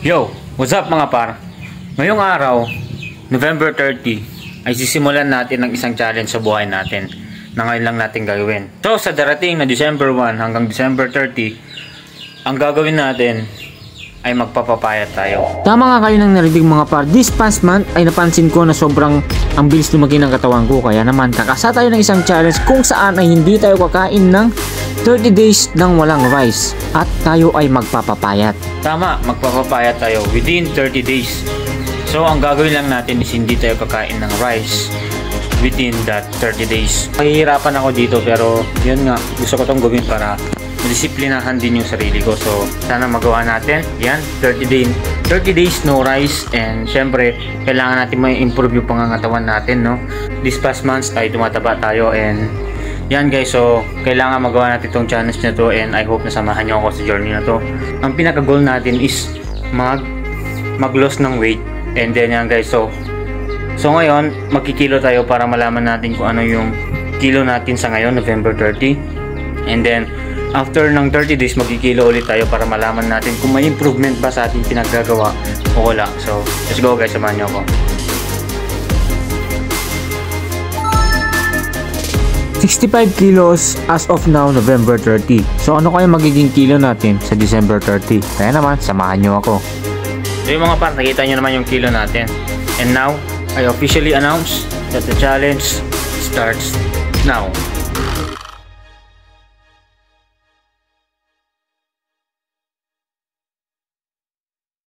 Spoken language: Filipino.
Yo, what's up mga par? Ngayong araw, November 30, ay sisimulan natin ng isang challenge sa buhay natin na ngayon lang natin gagawin. So sa darating na December 1 hanggang December 30, ang gagawin natin ay magpapapayat tayo. Tama nga kayo nang narinig mga par. This past month ay napansin ko na sobrang ang bilis lumaki ng katawan ko. Kaya naman kakasa tayo ng isang challenge kung saan ay hindi tayo kakain ng 30 days ng walang rice. At tayo ay magpapapayat. Tama, magpapapayat tayo within 30 days. So ang gagawin lang natin is hindi tayo kakain ng rice within that 30 days. Mahihirapan ako dito pero yun nga, gusto ko tong gawin para disiplinahan din yung sarili ko. So sana magawa natin. Yan, 30 days no rice, and syempre kailangan natin ma-improve yung pangangatawan natin, no. This past months ay tumataba tayo, and yan guys, so kailangan magawa natin tong challenge na to, and I hope na samahan nyo ako sa journey na to. Ang pinaka goal natin is mag-loss ng weight, and then yan guys, so ngayon magkikilo tayo para malaman natin kung ano yung kilo natin sa ngayon, November 30, and then after ng 30 days, magkikilo ulit tayo para malaman natin kung may improvement ba sa ating pinaggagawa o wala. So, let's go guys, samahan nyo ako. 65 kilos as of now, November 30. So ano kaya magiging kilo natin sa December 30? Kaya naman, samahan nyo ako. So yung mga par, nakita nyo naman yung kilo natin. And now, I officially announce that the challenge starts now.